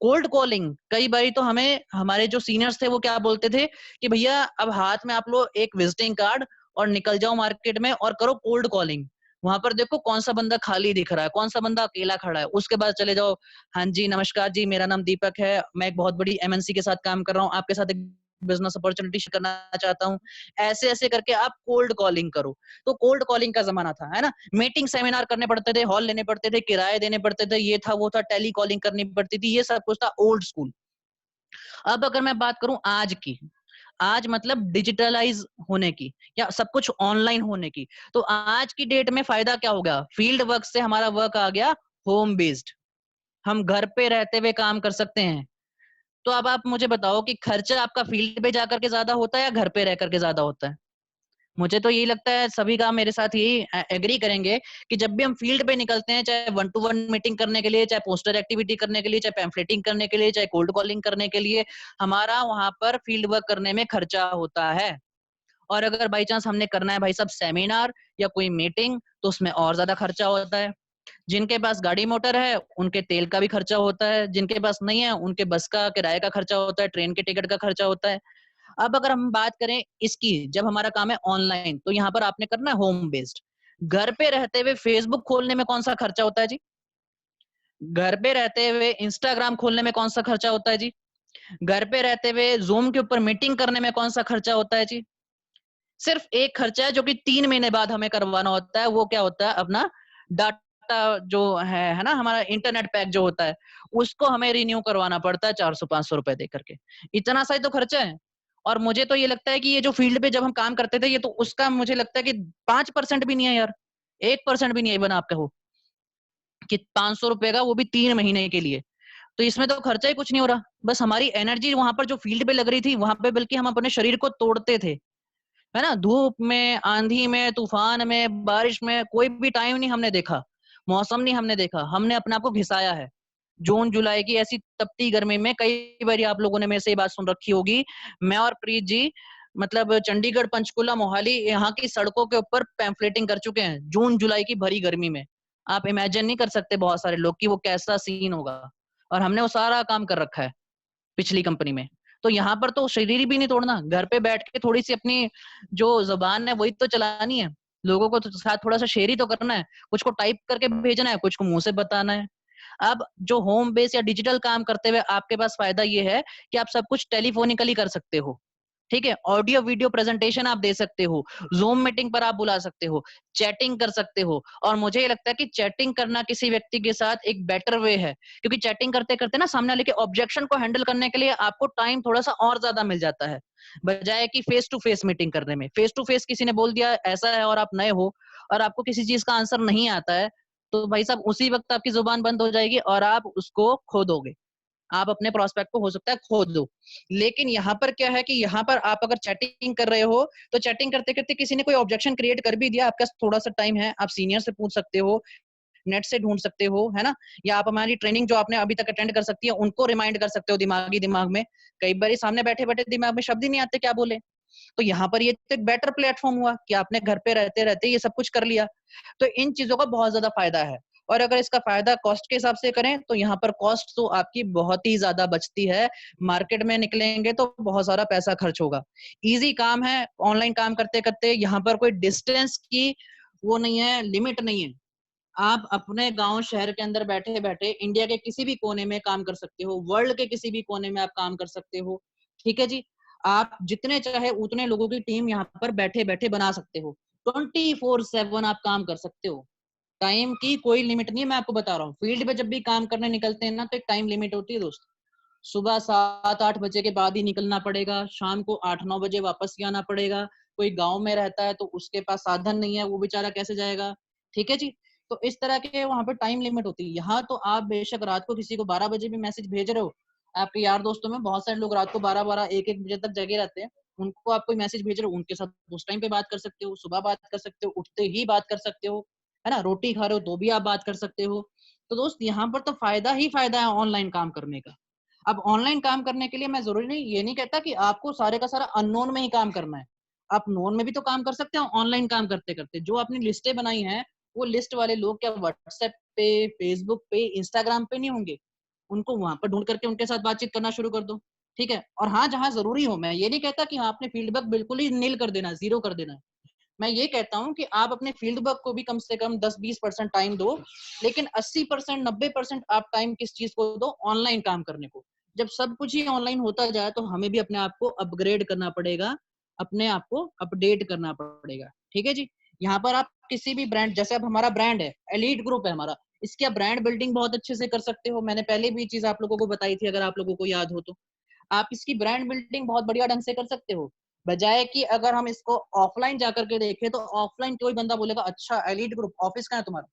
Speaker 1: कोल्ड कॉलिंग, कई बार तो हमें हमारे जो सीनियर्स थे वो क्या बोलते थे कि भैया अब हाथ में आप लो एक विजिटिंग कार्ड और निकल जाओ मार्केट में और करो कोल्ड कॉलिंग। वहां पर देखो कौन सा बंदा खाली दिख रहा है, कौन सा बंदा अकेला खड़ा है, उसके बाद चले जाओ। हाँ जी नमस्कार जी, मेरा नाम दीपक है, मैं एक बहुत बड़ी एमएनसी के साथ काम कर रहा हूँ, आपके साथ एक बिजनेस अपॉर्चुनिटी करना चाहता हूँ। ऐसे ऐसे करके आप कोल्ड कॉलिंग करो। तो कोल्ड कॉलिंग का जमाना था, है ना। मीटिंग सेमिनार करने पड़ते थे, हॉल लेने पड़ते थे, किराए देने पड़ते थे, ये था वो था, टेली कॉलिंग करनी पड़ती थी, ये सब कुछ था ओल्ड स्कूल। अब अगर मैं बात करूं आज की, आज मतलब डिजिटलाइज होने की या सब कुछ ऑनलाइन होने की, तो आज की डेट में फायदा क्या हो गया, फील्ड वर्क से हमारा वर्क आ गया होम बेस्ड। हम घर पे रहते हुए काम कर सकते हैं। तो अब आप मुझे बताओ कि खर्चा आपका फील्ड पे जाकर के ज्यादा होता है या घर पे रह करके ज्यादा होता है। मुझे तो यही लगता है, सभी का मेरे साथ यही एग्री करेंगे कि जब भी हम फील्ड पे निकलते हैं, चाहे 1-to-1 मीटिंग करने के लिए, चाहे पोस्टर एक्टिविटी करने के लिए, चाहे पैम्फलेटिंग करने के लिए, चाहे कोल्ड कॉलिंग करने के लिए, हमारा वहां पर फील्ड वर्क करने में खर्चा होता है। और अगर बाई चांस हमने करना है भाई साहब सेमिनार या कोई मीटिंग, तो उसमें और ज्यादा खर्चा होता है। जिनके पास गाड़ी मोटर है उनके तेल का भी खर्चा होता है, जिनके पास नहीं है उनके बस का किराए का खर्चा होता है, ट्रेन के टिकट का खर्चा होता है। अब अगर हम बात करें इसकी, जब हमारा काम है ऑनलाइन, तो यहाँ पर आपने करना है होम बेस्ड। घर पे रहते हुए फेसबुक खोलने में कौन सा खर्चा होता है जी। घर पे रहते हुए इंस्टाग्राम खोलने में कौन सा खर्चा होता है जी। घर पे रहते हुए जूम के ऊपर मीटिंग करने में कौन सा खर्चा होता है जी। सिर्फ एक खर्चा है जो कि 3 महीने बाद हमें करवाना होता है, वो क्या होता है, अपना डाटा जो है ना, हमारा इंटरनेट पैक जो होता है, उसको हमें रिन्यू करवाना पड़ता है 400-500 रुपए दे करके। इतना सा ही तो खर्चा है। और मुझे तो ये लगता है कि ये जो फील्ड पे जब हम काम करते थे, ये तो उसका मुझे लगता है कि 5% भी नहीं है यार, 1% भी नहीं है बना आपका हो कि 500 रुपए का, वो भी 3 महीने के लिए। तो इसमें तो खर्चा ही कुछ नहीं हो रहा, बस हमारी एनर्जी वहां पर जो फील्ड पे लग रही थी वहां पे, बल्कि हम अपने शरीर को तोड़ते थे, है ना। धूप में, आंधी में, तूफान में, बारिश में, कोई भी टाइम नहीं हमने देखा, मौसम नहीं हमने देखा, हमने अपने आप को घिसाया है। जून जुलाई की ऐसी तपती गर्मी में, कई बार आप लोगों ने मेरे से ये बात सुन रखी होगी, मैं और प्रीत जी मतलब चंडीगढ़, पंचकुला, मोहाली, यहाँ की सड़कों के ऊपर पैम्फलेटिंग कर चुके हैं जून जुलाई की भरी गर्मी में। आप इमेजिन नहीं कर सकते बहुत सारे लोग कि वो कैसा सीन होगा। और हमने वो सारा काम कर रखा है पिछली कंपनी में। तो यहाँ पर तो शरीर भी नहीं तोड़ना, घर पे बैठ के थोड़ी सी अपनी जो जुबान है वही तो चलानी है, लोगों को तो साथ थोड़ा सा शेयर ही तो करना है, कुछ को टाइप करके भेजना है, कुछ को मुंह से बताना है। अब जो होम बेस या डिजिटल काम करते हुए आपके पास फायदा ये है कि आप सब कुछ टेलीफोनिकली कर सकते हो। ठीक है, ऑडियो वीडियो प्रेजेंटेशन आप दे सकते हो, जूम मीटिंग पर आप बुला सकते हो, चैटिंग कर सकते हो। और मुझे ये लगता है कि चैटिंग करना किसी व्यक्ति के साथ एक बेटर वे है, क्योंकि चैटिंग करते करते ना सामने वाले के ऑब्जेक्शन को हैंडल करने के लिए आपको टाइम थोड़ा सा और ज्यादा मिल जाता है, बजाय कि फेस टू फेस मीटिंग करने में। फेस टू फेस किसी ने बोल दिया ऐसा है और आप नए हो और आपको किसी चीज का आंसर नहीं आता है, तो भाई साहब उसी वक्त आपकी जुबान बंद हो जाएगी और आप उसको खो दोगे। आप अपने प्रोस्पेक्ट को हो सकता है खो दो। लेकिन यहाँ पर क्या है कि यहाँ पर आप अगर चैटिंग कर रहे हो, तो चैटिंग करते करते किसी ने कोई ऑब्जेक्शन क्रिएट कर भी दिया, आपके पास थोड़ा सा टाइम है, आप सीनियर से पूछ सकते हो, नेट से ढूंढ सकते हो, है ना? या आप हमारी ट्रेनिंग जो आपने अभी तक अटेंड कर सकती है, उनको रिमाइंड कर सकते हो दिमाग में। कई बार सामने बैठे बैठे दिमाग में शब्द ही नहीं आते क्या बोले। तो यहाँ पर ये तो एक बेटर प्लेटफॉर्म हुआ कि आपने घर पे रहते रहते ये सब कुछ कर लिया। तो इन चीजों का बहुत ज्यादा फायदा है। और अगर इसका फायदा कॉस्ट के हिसाब से करें, तो यहाँ पर कॉस्ट तो आपकी बहुत ही ज्यादा बचती है। मार्केट में निकलेंगे तो बहुत सारा पैसा खर्च होगा। इजी काम है, ऑनलाइन काम करते करते। यहाँ पर कोई डिस्टेंस की वो नहीं है, लिमिट नहीं है। आप अपने गांव शहर के अंदर बैठे बैठे इंडिया के किसी भी कोने में काम कर सकते हो, वर्ल्ड के किसी भी कोने में आप काम कर सकते हो। ठीक है जी। आप जितने चाहे उतने लोगों की टीम यहाँ पर बैठे बैठे बना सकते हो। 24/7 आप काम कर सकते हो। टाइम की कोई लिमिट नहीं है, मैं आपको बता रहा हूँ। फील्ड पे जब भी काम करने निकलते हैं ना, तो एक टाइम लिमिट होती है दोस्त। सुबह 7-8 बजे के बाद ही निकलना पड़ेगा, शाम को 8-9 बजे वापस ही आना पड़ेगा। कोई गांव में रहता है तो उसके पास साधन नहीं है, वो बेचारा कैसे जाएगा। ठीक है जी। तो इस तरह के वहां पर टाइम लिमिट होती है। यहाँ तो आप बेशक रात को किसी को 12 बजे भी मैसेज भेज रहे हो, आपके यार दोस्तों में बहुत सारे लोग रात को 12-12 1-1 बजे तक जगे रहते हैं, उनको आप कोई मैसेज भेज रहे हो, उनके साथ उस टाइम पे बात कर सकते हो, सुबह बात कर सकते हो, उठते ही बात कर सकते हो, है ना? रोटी खा रहे हो तो भी आप बात कर सकते हो। तो दोस्त यहाँ पर तो फायदा ही फायदा है ऑनलाइन काम करने का। अब ऑनलाइन काम करने के लिए मैं जरूरी नहीं, ये नहीं कहता कि आपको सारे का सारा अननोन में ही काम करना है। आप नोन में भी तो काम कर सकते हैं ऑनलाइन काम करते करते। जो आपने लिस्टें बनाई हैं, वो लिस्ट वाले लोग क्या व्हाट्सएप पे, फेसबुक पे, इंस्टाग्राम पे नहीं होंगे? उनको वहां पर ढूंढ करके उनके साथ बातचीत करना शुरू कर दो। ठीक है। और हाँ, जहां जरूरी हो, मैं ये नहीं कहता कि हाँ आपने फील्ड वर्क बिल्कुल ही नील कर देना, जीरो कर देना। मैं ये कहता हूँ कि आप अपने फील्ड वर्क को भी कम से कम 10-20% टाइम दो, लेकिन 80% 90% आप टाइम किस चीज को दो? ऑनलाइन काम करने को। जब सब कुछ ही ऑनलाइन होता जाए, तो हमें भी अपने आप को अपग्रेड करना पड़ेगा, अपने आप को अपडेट करना पड़ेगा। ठीक है जी। यहाँ पर आप किसी भी ब्रांड, जैसे अब हमारा ब्रांड है, एलीट ग्रुप है हमारा, इसकी आप ब्रांड बिल्डिंग बहुत अच्छे से कर सकते हो। मैंने पहले भी चीज आप लोगों को बताई थी, अगर आप लोगों को याद हो तो। आप इसकी ब्रांड बिल्डिंग बहुत बढ़िया ढंग से कर सकते हो। बजाय कि अगर हम इसको ऑफलाइन जाकर के देखें, तो ऑफलाइन कोई बंदा बोलेगा अच्छा एलीट ग्रुप ऑफिस कहाँ है तुम्हारा?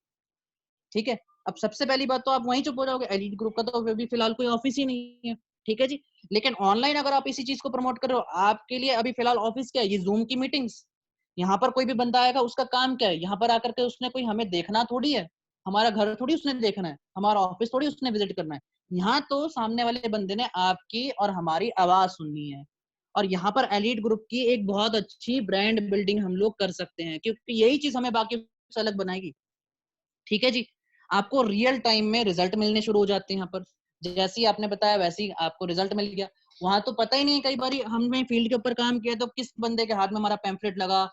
Speaker 1: ठीक है। अब सबसे पहली बात तो आप वहीं चुप हो जाओगे, एलीट ग्रुप का तो अभी फिलहाल कोई ऑफिस ही नहीं है। ठीक है जी। लेकिन ऑनलाइन अगर आप इसी चीज को प्रमोट कर रहे हो, आपके लिए अभी फिलहाल ऑफिस क्या है? ये जूम की मीटिंग्स। यहाँ पर कोई भी बंदा आएगा, उसका काम क्या है? यहाँ पर आकर के उसने कोई हमें देखना थोड़ी है, हमारा घर थोड़ी उसने देखना है, हमारा ऑफिस थोड़ी उसने विजिट करना है। यहाँ तो सामने वाले बंदे ने आपकी और हमारी आवाज सुननी है। और यहाँ पर एलीट ग्रुप की एक बहुत अच्छी ब्रांड बिल्डिंग हम लोग कर सकते हैं, क्योंकि यही चीज हमें बाकी से अलग बनाएगी। ठीक है जी। आपको रियल टाइम में रिजल्ट मिलने शुरू हो जाते हैं। यहाँ पर जैसे ही आपने बताया वैसे ही आपको रिजल्ट मिल गया। वहां तो पता ही नहीं, कई बार हमने फील्ड के ऊपर काम किया तो किस बंदे के हाथ में हमारा पैम्फलेट लगा,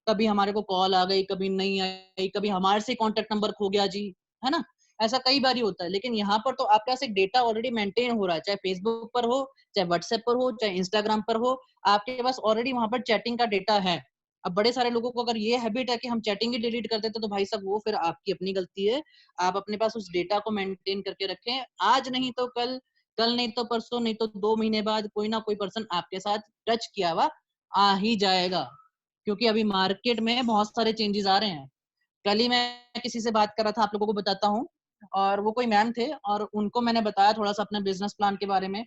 Speaker 1: कभी हमारे को कॉल आ गई, कभी नहीं आई, कभी हमारे से कॉन्टेक्ट नंबर खो गया जी, है ना? ऐसा कई बार होता है। लेकिन यहाँ पर तो आपके पास एक डेटा ऑलरेडी मेंटेन हो रहा है, चाहे फेसबुक पर हो, चाहे व्हाट्सएप पर हो, चाहे इंस्टाग्राम पर हो, आपके पास ऑलरेडी वहां पर चैटिंग का डेटा है। अब बड़े सारे लोगों को अगर ये हैबिट है कि हम चैटिंग ही डिलीट कर देते, तो भाई साहब वो फिर आपकी अपनी गलती है। आप अपने पास उस डेटा को मेंटेन करके रखें। आज नहीं तो कल, कल नहीं तो परसों, नहीं तो 2 महीने बाद कोई ना कोई पर्सन आपके साथ टच किया हुआ आ ही जाएगा। क्योंकि अभी मार्केट में बहुत सारे चेंजेस आ रहे हैं। कल ही मैं किसी से बात कर रहा था, आप लोगों को बताता हूँ। और वो कोई मैम थे, और उनको मैंने बताया थोड़ा सा अपने बिजनेस प्लान के बारे में।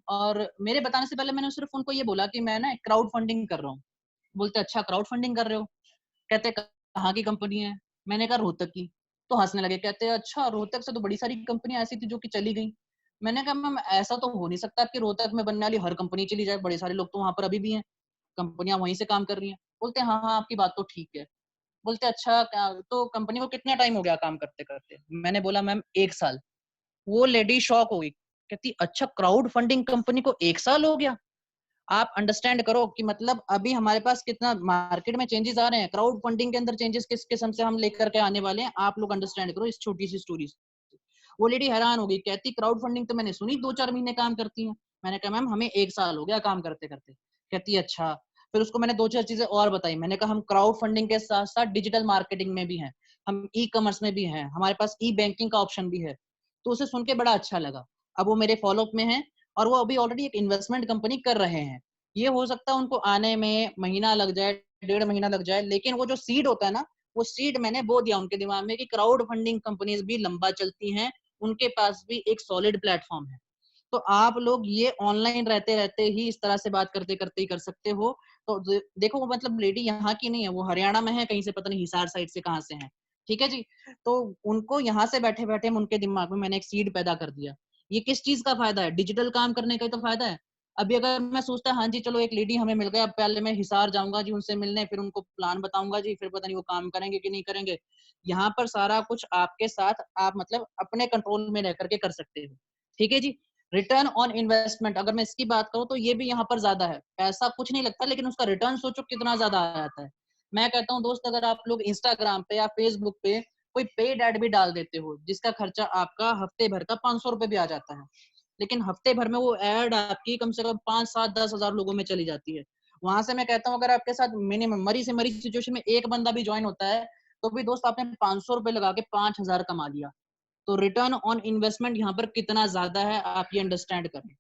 Speaker 1: और मेरे बताने से पहले मैंने सिर्फ उनको ये बोला कि मैं ना क्राउड फंडिंग कर रहा हूँ। बोलते अच्छा क्राउड फंडिंग कर रहे हो? कहते कहाँ की कंपनी है? मैंने कहा रोहतक की। तो हंसने लगे, कहते अच्छा रोहतक से तो बड़ी सारी कंपनियां ऐसी थी जो कि चली गई। मैंने कहा मैम ऐसा तो हो नहीं सकता कि रोहतक में बनने वाली हर कंपनी चली जाए, बड़े सारे लोग तो वहां पर अभी भी हैं, कंपनियां वहीं से काम कर रही हैं। बोलते हाँ हाँ आपकी बात तो ठीक है। बोलते अच्छा तो कंपनी को कितना टाइम हो गया काम करते करते? मैंने बोला मैम 1 साल। वो लेडी शॉक हो गई, कहती अच्छा क्राउड फंडिंग कंपनी को 1 साल हो गया? आप अंडरस्टैंड करो कि मतलब अभी हमारे पास कितना मार्केट में चेंजेस आ रहे हैं। क्राउड फंडिंग के अंदर चेंजेस किस किस्म से हम लेकर के आने वाले हैं, आप लोग अंडरस्टैंड करो इस छोटी सी स्टोरी से। वो लेडी हैरान हो गई, कहती क्राउड फंडिंग तो मैंने सुनी 2-4 महीने काम करती है। मैंने कहा मैम हमें 1 साल हो गया काम करते करते। कहती अच्छा। फिर उसको मैंने 2-4 चीजें और बताई। मैंने कहा हम क्राउड फंडिंग के साथ साथ डिजिटल मार्केटिंग में भी हैं, हम ई कॉमर्स में भी हैं, हमारे पास ई बैंकिंग का ऑप्शन भी है। तो उसे सुन के बड़ा अच्छा लगा। अब वो मेरे फॉलोअप में है, और वो अभी ऑलरेडी एक इन्वेस्टमेंट कंपनी कर रहे हैं। ये हो सकता है उनको आने में महीना लग जाए, 1.5 महीना लग जाए, लेकिन वो जो सीड होता है ना, वो सीड मैंने बो दिया उनके दिमाग में कि क्राउड फंडिंग कंपनीज भी लंबा चलती हैं, उनके पास भी एक सॉलिड प्लेटफॉर्म है। तो आप लोग ये ऑनलाइन रहते रहते ही इस तरह से बात करते करते ही कर सकते हो। तो देखो वो मतलब लेडी यहाँ की नहीं है, वो हरियाणा में है, कहीं से पता नहीं हिसार साइड से कहाँ से है, ठीक है जी। तो उनको यहाँ से बैठे बैठे उनके दिमाग में मैंने एक सीड पैदा कर दिया। ये किस चीज का फायदा है? डिजिटल काम करने का ही तो फायदा है। अभी अगर मैं सोचता हाँ जी चलो एक लेडी हमें मिल गया, अब पहले मैं हिसार जाऊंगा जी उनसे मिलने, फिर उनको प्लान बताऊंगा जी, फिर पता नहीं वो काम करेंगे कि नहीं करेंगे। यहाँ पर सारा कुछ आपके साथ आप मतलब अपने कंट्रोल में रह करके कर सकते हो, ठीक है जी। रिटर्न ऑन इन्वेस्टमेंट अगर मैं इसकी बात करूं तो ये भी यहाँ पर ज्यादा है। पैसा कुछ नहीं लगता लेकिन उसका रिटर्न सोचो कितना ज्यादा आ जाता है। मैं कहता हूँ दोस्त अगर आप लोग इंस्टाग्राम पे या फेसबुक पे कोई पेड एड भी डाल देते हो जिसका खर्चा आपका हफ्ते भर का 500 रुपए भी आ जाता है, लेकिन हफ्ते भर में वो एड आपकी कम से कम 5, 7, 10 हजार लोगों में चली जाती है। वहां से मैं कहता हूँ अगर आपके साथ मिनिमम मरी से मरी सिचुएशन में एक बंदा भी ज्वाइन होता है तो भी दोस्त आपने 500 रुपए लगा के 5 हजार कमा लिया। तो रिटर्न ऑन इन्वेस्टमेंट यहाँ पर कितना ज्यादा है आप ये अंडरस्टैंड करें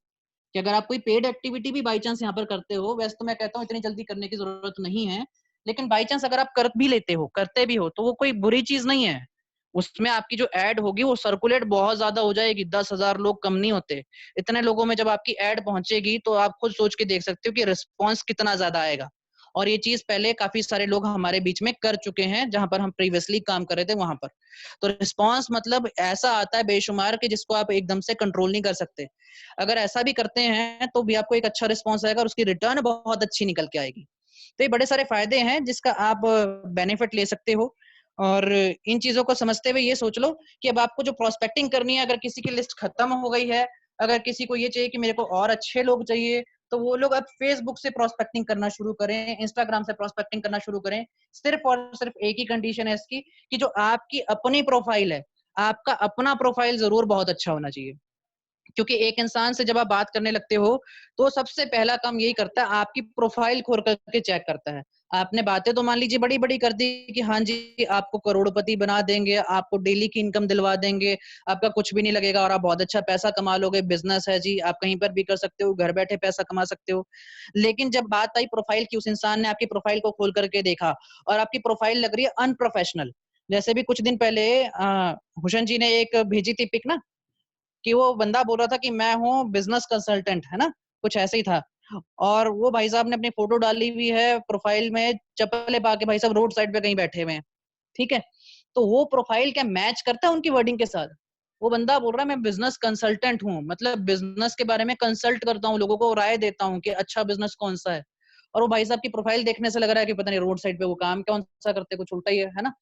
Speaker 1: कि अगर आप कोई पेड एक्टिविटी भी बाई चांस यहाँ पर करते हो, वैसे तो मैं कहता हूँ इतनी जल्दी करने की जरूरत नहीं है, लेकिन बाई चांस अगर आप कर भी लेते हो करते भी हो तो वो कोई बुरी चीज नहीं है। उसमें आपकी जो एड होगी वो सर्कुलेट बहुत ज्यादा हो जाएगी, 10 हजार लोग कम नहीं होते। इतने लोगों में जब आपकी एड पहुंचेगी तो आप खुद सोच के देख सकते हो कि रिस्पॉन्स कितना ज्यादा आएगा। और ये चीज पहले काफी सारे लोग हमारे बीच में कर चुके हैं जहां पर हम प्रीवियसली काम कर रहे थे वहां पर। तो रिस्पॉन्स मतलब ऐसा आता है बेशुमार कि जिसको आप एकदम से कंट्रोल नहीं कर सकते। अगर ऐसा भी करते हैं तो भी आपको एक अच्छा रिस्पॉन्स आएगा और उसकी रिटर्न बहुत अच्छी निकल के आएगी। तो ये बड़े सारे फायदे हैं जिसका आप बेनिफिट ले सकते हो। और इन चीजों को समझते हुए ये सोच लो कि अब आपको जो प्रोस्पेक्टिंग करनी है, अगर किसी की लिस्ट खत्म हो गई है, अगर किसी को ये चाहिए कि मेरे को और अच्छे लोग चाहिए, तो वो लोग अब फेसबुक से प्रोस्पेक्टिंग करना शुरू करें, इंस्टाग्राम से प्रोस्पेक्टिंग करना शुरू करें। सिर्फ और सिर्फ एक ही कंडीशन है इसकी कि जो आपकी अपनी प्रोफाइल है, आपका अपना प्रोफाइल जरूर बहुत अच्छा होना चाहिए। क्योंकि एक इंसान से जब आप बात करने लगते हो तो सबसे पहला काम यही करता है, आपकी प्रोफाइल खोल करके चेक करता है। आपने बातें तो मान लीजिए बड़ी बड़ी कर दी कि हाँ जी आपको करोड़पति बना देंगे, आपको डेली की इनकम दिलवा देंगे, आपका कुछ भी नहीं लगेगा और आप बहुत अच्छा पैसा कमा लोगे, बिजनेस है जी, आप कहीं पर भी कर सकते हो, घर बैठे पैसा कमा सकते हो। लेकिन जब बात आई प्रोफाइल की, उस इंसान ने आपकी प्रोफाइल को खोल करके देखा और आपकी प्रोफाइल लग रही है अनप्रोफेशनल। जैसे भी कुछ दिन पहले हुसैन जी ने एक भेजी थी पिक ना, कि वो बंदा बोल रहा था कि मैं हूँ बिजनेस कंसल्टेंट, है ना? कुछ ऐसे ही था। और वो भाई साहब ने अपनी फोटो डाली हुई है प्रोफाइल में, चप्पलें पा के भाई साहब रोड साइड पे कहीं बैठे हुए हैं, ठीक है? तो वो प्रोफाइल क्या मैच करता है उनकी वर्डिंग के साथ? वो बंदा बोल रहा है मैं बिजनेस कंसल्टेंट हूँ, मतलब बिजनेस के बारे में कंसल्ट करता हूँ, लोगों को राय देता हूँ कि अच्छा बिजनेस कौन सा है। और वो भाई साहब की प्रोफाइल देखने से लग रहा है कि पता नहीं रोड साइड पे वो काम कौन सा करते, कुछ उल्टा ही है ना?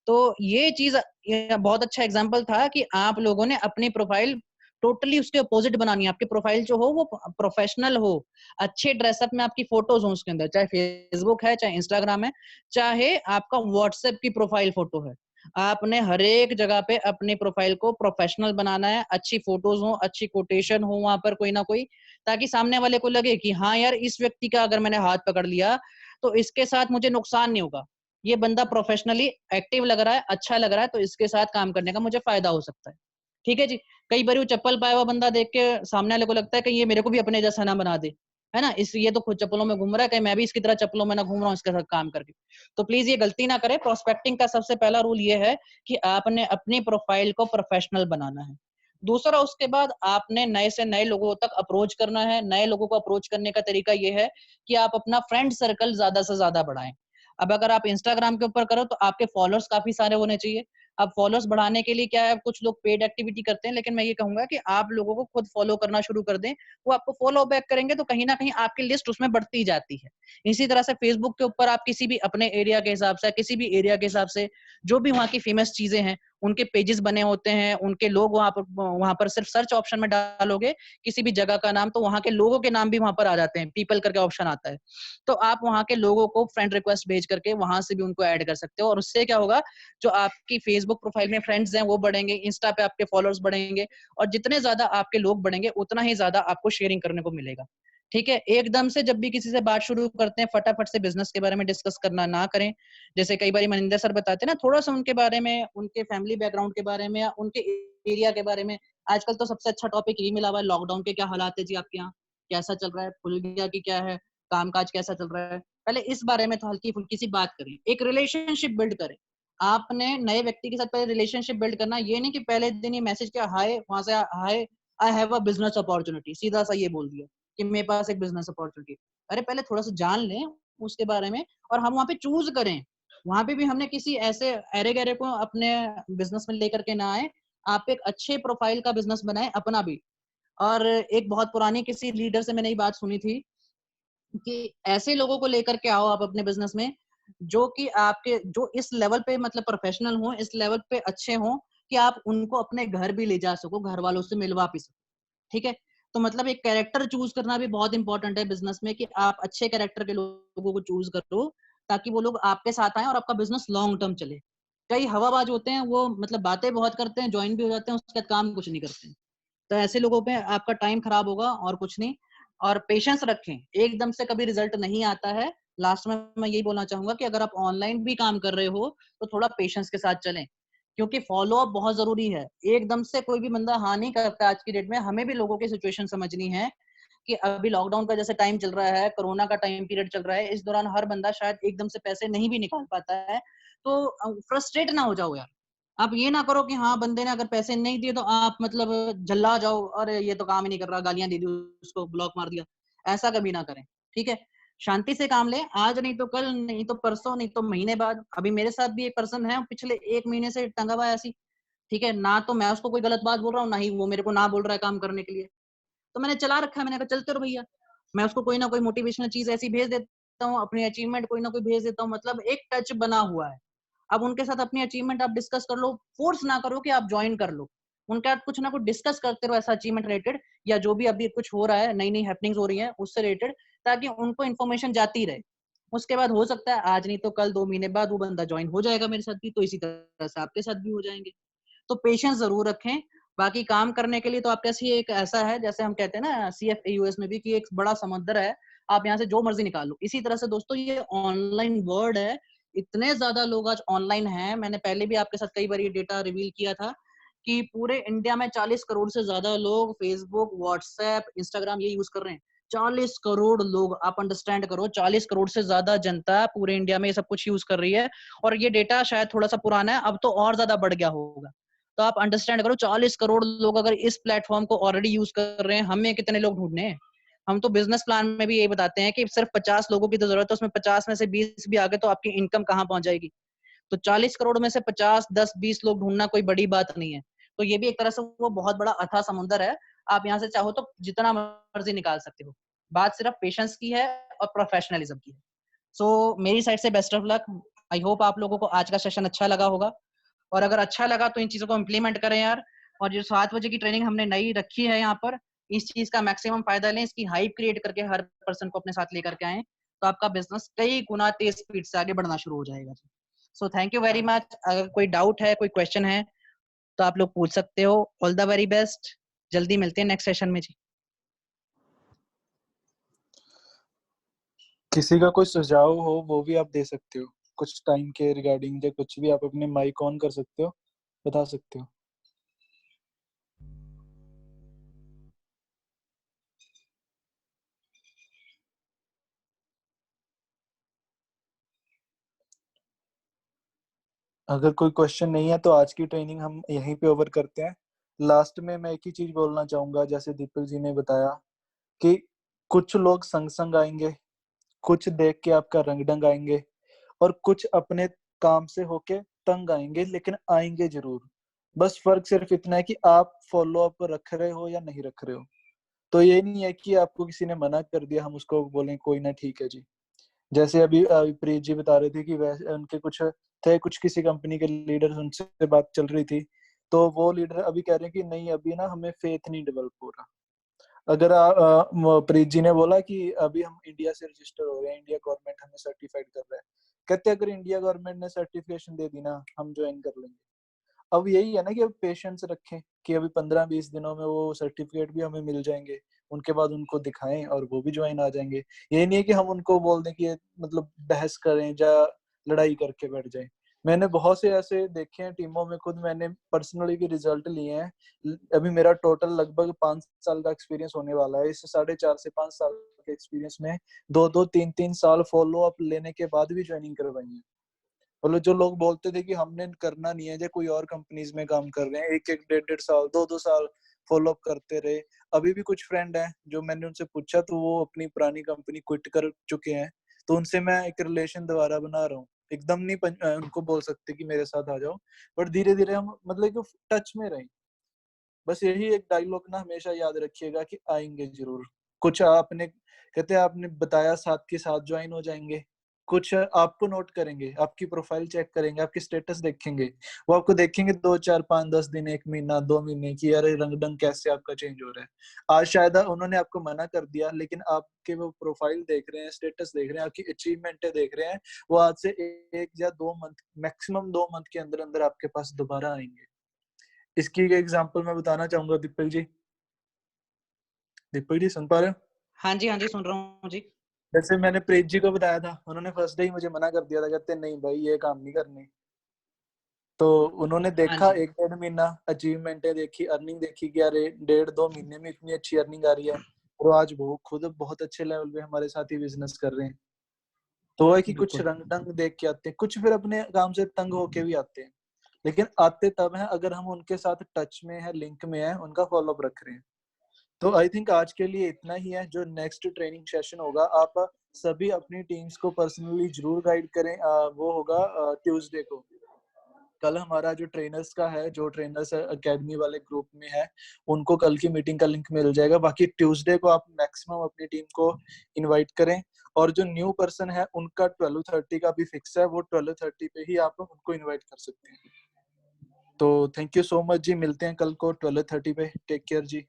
Speaker 1: तो ये चीज ये बहुत अच्छा एग्जाम्पल था कि आप लोगों ने अपनी प्रोफाइल टोटली उसके अपोजिट बनानी है। आपकी प्रोफाइल जो हो वो प्रोफेशनल हो, अच्छे ड्रेसअप में आपकी फोटोज हो उसके अंदर, चाहे फेसबुक है, चाहे इंस्टाग्राम है, चाहे आपका व्हाट्सएप की प्रोफाइल फोटो है। आपने हर एक जगह पे अपनी प्रोफाइल को प्रोफेशनल बनाना है, अच्छी फोटोज हो, अच्छी कोटेशन हो वहां पर कोई ना कोई, ताकि सामने वाले को लगे कि हाँ यार इस व्यक्ति का अगर मैंने हाथ पकड़ लिया तो इसके साथ मुझे नुकसान नहीं होगा, ये बंदा प्रोफेशनली एक्टिव लग रहा है, अच्छा लग रहा है, तो इसके साथ काम करने का मुझे फायदा हो सकता है। ठीक है जी। कई बार वो चप्पल पाया हुआ बंदा देख के सामने वाले को लगता है कि ये मेरे को भी अपने जैसा ना बना दे, है ना? इस ये तो खुद चप्पलों में घूम रहा है, कहीं मैं भी इसकी तरह चप्पलों में ना घूम रहा हूँ इसके साथ काम करके। तो प्लीज ये गलती ना करें। प्रोस्पेक्टिंग का सबसे पहला रूल ये है कि आपने अपनी प्रोफाइल को प्रोफेशनल बनाना है। दूसरा, उसके बाद आपने नए से नए लोगों तक अप्रोच करना है। नए लोगों को अप्रोच करने का तरीका ये है कि आप अपना फ्रेंड सर्कल ज्यादा से ज्यादा बढ़ाएं। अब अगर आप इंस्टाग्राम के ऊपर करो तो आपके फॉलोअर्स काफी सारे होने चाहिए। अब फॉलोअर्स बढ़ाने के लिए क्या है, कुछ लोग पेड एक्टिविटी करते हैं, लेकिन मैं ये कहूंगा कि आप लोगों को खुद फॉलो करना शुरू कर दें। वो आपको फॉलो बैक करेंगे तो कहीं ना कहीं आपकी लिस्ट उसमें बढ़ती जाती है। इसी तरह से फेसबुक के ऊपर आप किसी भी अपने एरिया के हिसाब से, किसी भी एरिया के हिसाब से जो भी वहाँ की फेमस चीजें हैं उनके पेजेस बने होते हैं, उनके लोग वहां पर सिर्फ सर्च ऑप्शन में डालोगे किसी भी जगह का नाम तो वहां के लोगों के नाम भी वहां पर आ जाते हैं, पीपल करके ऑप्शन आता है। तो आप वहां के लोगों को फ्रेंड रिक्वेस्ट भेज करके वहां से भी उनको ऐड कर सकते हो, और उससे क्या होगा, जो आपकी फेसबुक प्रोफाइल में फ्रेंड्स हैं वो बढ़ेंगे, इंस्टा पे आपके फॉलोअर्स बढ़ेंगे, और जितने ज्यादा आपके लोग बढ़ेंगे उतना ही ज्यादा आपको शेयरिंग करने को मिलेगा। ठीक है। एकदम से जब भी किसी से बात शुरू करते हैं फटाफट से बिजनेस के बारे में डिस्कस करना ना करें। जैसे कई बार मनिंदर सर बताते हैं ना, थोड़ा सा उनके बारे में, उनके फैमिली बैकग्राउंड के बारे में या उनके एरिया के बारे में। आजकल तो सबसे अच्छा टॉपिक यही मिला हुआ है, लॉकडाउन के क्या हालात है जी आपके यहाँ, कैसा चल रहा है, खुल गया कि क्या है, कामकाज कैसा चल रहा है। पहले इस बारे में तो हल्की फुल्की सी बात करें, एक रिलेशनशिप बिल्ड करें। आपने नए व्यक्ति के साथ पहले रिलेशनशिप बिल्ड करना, ये नहीं कि पहले दिन ही मैसेज किया हाय, वहां से hi, I have a business opportunity, सीधा सा ये बोल दिया कि मेरे पास एक बिजनेस अपॉर्चुनिटी। अरे पहले थोड़ा सा जान लें उसके बारे में और हम वहाँ पे चूज करें। वहाँ पे भी हमने किसी ऐसे अरे गहरे को अपने बिजनेस में लेकर के ना आए। आप एक अच्छे प्रोफाइल का बिजनेस बनाए अपना भी। और एक बहुत पुरानी किसी लीडर से मैंने ये बात सुनी थी कि ऐसे लोगों को लेकर के आओ आप अपने बिजनेस में जो कि आपके जो इस लेवल पे मतलब प्रोफेशनल हो, इस लेवल पे अच्छे हो कि आप उनको अपने घर भी ले जा सको, घर वालों से मिलवा भी सको। ठीक है? तो मतलब एक कैरेक्टर चूज करना भी बहुत इंपॉर्टेंट है बिजनेस में कि आप अच्छे कैरेक्टर के लोगों को चूज करो ताकि वो लोग आपके साथ आए और आपका बिजनेस लॉन्ग टर्म चले। कई हवाबाज होते हैं, वो मतलब बातें बहुत करते हैं, ज्वाइन भी हो जाते हैं, उसके बाद काम कुछ नहीं करते हैं। तो ऐसे लोगों पे आपका टाइम खराब होगा और कुछ नहीं। और पेशेंस रखें, एकदम से कभी रिजल्ट नहीं आता है। लास्ट में मैं यही बोलना चाहूंगा कि अगर आप ऑनलाइन भी काम कर रहे हो तो थोड़ा पेशेंस के साथ चलें, क्योंकि फॉलो अप बहुत जरूरी है। एकदम से कोई भी बंदा हाँ नहीं करता आज की डेट में। हमें भी लोगों की सिचुएशन समझनी है कि अभी लॉकडाउन का जैसे टाइम चल रहा है, कोरोना का टाइम पीरियड चल रहा है, इस दौरान हर बंदा शायद एकदम से पैसे नहीं भी निकाल पाता है। तो फ्रस्ट्रेट ना हो जाओ यार। आप ये ना करो कि हाँ बंदे ने अगर पैसे नहीं दिए तो आप मतलब झल्ला जाओ, अरे ये तो काम ही नहीं कर रहा, गालियां दे दी, उसको ब्लॉक मार दिया। ऐसा कभी ना करें। ठीक है? शांति से काम लें, आज नहीं तो कल, नहीं तो परसों, नहीं तो महीने बाद। अभी मेरे साथ भी एक पर्सन है, पिछले 1 महीने से टंगा हुआ है ऐसी। ठीक है? ना तो मैं उसको कोई गलत बात बोल रहा हूँ, ना ही वो मेरे को ना बोल रहा है काम करने के लिए। तो मैंने चला रखा है, मैंने कहा चलते रहो भैया। मैं उसको कोई ना कोई मोटिवेशनल चीज ऐसी भेज देता हूँ, अपनी अचीवमेंट कोई ना कोई भेज देता हूँ, मतलब एक टच बना हुआ है। अब उनके साथ अपनी अचीवमेंट आप डिस्कस कर लो, फोर्स ना करो कि आप ज्वाइन कर लो। उनके साथ कुछ ना कुछ डिस्कस करते रहो ऐसा अचीवमेंट रिलेटेड, या जो भी अभी कुछ हो रहा है, नई नई हैपनिंग्स हो रही है उससे रिलेटेड, ताकि उनको इन्फॉर्मेशन जाती रहे। उसके बाद हो सकता है आज नहीं तो कल, 2 महीने बाद वो बंदा ज्वाइन हो जाएगा मेरे साथ भी, तो इसी तरह से आपके साथ भी हो जाएंगे। तो पेशेंस जरूर रखें। बाकी काम करने के लिए तो आपके पास एक ऐसा है, जैसे हम कहते हैं ना CFA में भी, कि एक बड़ा समुद्र है, आप यहाँ से जो मर्जी निकाल लो। इसी तरह से दोस्तों ये ऑनलाइन वर्ल्ड है। इतने ज्यादा लोग आज ऑनलाइन हैं। मैंने पहले भी आपके साथ कई बार ये डेटा रिवील किया था कि पूरे इंडिया में 40 करोड़ से ज्यादा लोग फेसबुक, व्हाट्सएप, इंस्टाग्राम ये यूज कर रहे हैं। 40 करोड़ लोग, आप अंडरस्टैंड करो, 40 करोड़ से ज्यादा जनता पूरे इंडिया में ये सब कुछ यूज कर रही है। और ये डेटा शायद थोड़ा सा पुराना है, अब तो और ज्यादा बढ़ गया होगा। तो आप अंडरस्टैंड करो, 40 करोड़ लोग अगर इस प्लेटफॉर्म को ऑलरेडी यूज कर रहे हैं, हमें कितने लोग ढूंढने हैं। हम तो बिजनेस प्लान में भी यही बताते हैं कि सिर्फ 50 लोगों की तो जरूरत है, उसमें 50 में से 20 भी आगे तो आपकी इनकम कहाँ पहुंच जाएगी। तो 40 करोड़ में से 50, 10, 20 लोग ढूंढना कोई बड़ी बात नहीं है। तो ये भी एक तरह से वो बहुत बड़ा अथाह समुंदर है। आप यहाँ से चाहो तो जितना मर्जी निकाल सकते हो। बात सिर्फ पेशेंस की है और प्रोफेशनलिज्म की है। सो मेरी साइड से best of luck. I hope आप लोगों को आज का सेशन अच्छा लगा होगा, और अगर अच्छा लगा तो इन चीजों को इम्प्लीमेंट करें यार। और जो 7 बजे की ट्रेनिंग हमने नई रखी है यहाँ पर, इस चीज का मैक्सिमम फायदा लें, इसकी हाइप क्रिएट करके हर पर्सन को अपने साथ लेकर के आए, तो आपका बिजनेस कई गुना तेज स्पीड से आगे बढ़ना शुरू हो जाएगा। So thank you very much. अगर कोई डाउट है, कोई क्वेश्चन है, तो आप लोग पूछ सकते हो। All the very best. जल्दी मिलते हैं नेक्स्ट सेशन में जी।
Speaker 2: किसी का कोई सुझाव हो वो भी आप दे सकते हो, कुछ टाइम के रिगार्डिंग या कुछ भी, आप अपने माइक ऑन कर सकते हो, बता सकते हो। अगर कोई क्वेश्चन नहीं है तो आज की ट्रेनिंग हम यहीं पे ओवर करते हैं। लास्ट में मैं एक ही चीज बोलना चाहूंगा, जैसे दीपक जी ने बताया कि कुछ लोग संग संग आएंगे, कुछ देख के आपका रंग ढंग आएंगे, और कुछ अपने काम से होके तंग आएंगे, लेकिन आएंगे जरूर। बस फर्क सिर्फ इतना है कि आप फॉलो अप रख रहे हो या नहीं रख रहे हो। तो ये नहीं है कि आपको किसी ने मना कर दिया हम उसको बोलें कोई ना ठीक है जी। जैसे अभी प्रीत जी बता रहे थे कि वैसे उनके कुछ थे, कुछ किसी कंपनी के लीडर, उनसे बात चल रही थी, तो वो लीडर अभी कह रहे हैं कि नहीं अभी ना हमें फेथ नहीं डेवलप हो रहा। अगर प्रीत जी ने बोला कि अभी हम इंडिया से रजिस्टर हो रहे हैं, इंडिया गवर्नमेंट हमें सर्टिफाइड कर रहा है, कहते अगर इंडिया गवर्नमेंट ने सर्टिफिकेशन दे दी ना हम ज्वाइन कर लेंगे। अब यही है ना कि अब पेशेंस रखें कि अभी 15-20 दिनों में वो सर्टिफिकेट भी हमें मिल जाएंगे, उनके बाद उनको दिखाएं और वो भी ज्वाइन आ जाएंगे। ये नहीं है कि हम उनको बोल दें कि ये मतलब बहस करें या लड़ाई करके बैठ जाएं। मैंने बहुत से ऐसे देखे हैं टीमों में, खुद मैंने पर्सनली भी रिजल्ट लिए हैं। अभी मेरा टोटल लगभग 5 साल का एक्सपीरियंस होने वाला है। इस 4.5 से 5 साल के एक्सपीरियंस में 2-2, 3-3 साल फॉलो अप लेने के बाद भी ज्वाइनिंग करवाई है। मतलब जो लोग बोलते थे कि हमने करना नहीं है या कोई और कंपनीज में काम कर रहे हैं, 1-1, 1.5-1.5 साल, 2-2 साल फॉलो अप करते रहे। अभी भी कुछ फ्रेंड हैं जो मैंने उनसे पूछा तो वो अपनी पुरानी कंपनी क्विट कर चुके हैं, तो उनसे मैं एक रिलेशन दोबारा बना रहा हूँ। एकदम नहीं उनको बोल सकते कि मेरे साथ आ जाओ, बट धीरे धीरे हम मतलब कि टच में रहें। बस यही एक डायलॉग ना हमेशा याद रखिएगा कि आएंगे जरूर। कुछ आपने कहते हैं आपने बताया साथ के साथ ज्वाइन हो जाएंगे, कुछ आपको नोट करेंगे, आपकी प्रोफाइल चेक करेंगे, आपकी स्टेटस देखेंगे, वो आपको देखेंगे 2 4 5 10 दिन 1 महीना 2 महीने की, यार रंग ढंग कैसे आपका चेंज हो रहा है। आज शायद उन्होंने आपको मना कर दिया, लेकिन आपके वो प्रोफाइल देख रहे हैं, स्टेटस देख रहे हैं, आपकी अचीवमेंटें देख रहे हैं, वो आज से 1 या 2 मंथ मैक्सिमम 2 मंथ के अंदर अंदर आपके पास दोबारा आएंगे। इसकी एक एग्जांपल मैं बताना चाहूंगा दीपक जी। दीपक जी सुन पा रहे हो?
Speaker 1: हाँ जी, हाँ जी, सुन रहा हूँ जी।
Speaker 2: जैसे मैंने प्रीत जी को बताया था, उन्होंने फर्स्ट डे ही मुझे मना कर दिया था, कहते नहीं भाई ये काम नहीं करनी। तो उन्होंने
Speaker 1: हाँ
Speaker 2: देखा
Speaker 1: जी,
Speaker 2: 1 1.5 महीना, अचीवमेंटें देखी, अर्निंग देखी कि अरे 1.5 2 महीने में इतनी अच्छी अर्निंग आ रही है, और आज वो खुद बहुत अच्छे लेवल पे हमारे साथ ही बिजनेस कर रहे हैं। तो वो है कि कुछ
Speaker 1: बिल्कुल।
Speaker 2: रंग ढंग देख के आते हैं, कुछ फिर अपने काम से तंग होके भी आते हैं, लेकिन आते तब हैं अगर हम उनके साथ टच में है, लिंक में है, उनका फॉलोअप रख रहे हैं। तो आई थिंक आज के लिए इतना ही है। जो नेक्स्ट ट्रेनिंग सेशन होगा, आप सभी अपनी टीम्स को पर्सनली जरूर गाइड करें। वो होगा ट्यूसडे को। कल हमारा जो ट्रेनर्स का है, जो ट्रेनर्स एकेडमी वाले ग्रुप में है, उनको कल की मीटिंग का लिंक मिल जाएगा। बाकी ट्यूसडे को आप मैक्सिमम अपनी टीम को इनवाइट करें, और जो न्यू पर्सन है उनका 12:30 का भी फिक्स है, वो 12:30 पे ही आप उनको इनवाइट कर सकते हैं। तो थैंक यू सो मच जी, मिलते हैं कल को 12:30 पे। टेक केयर जी।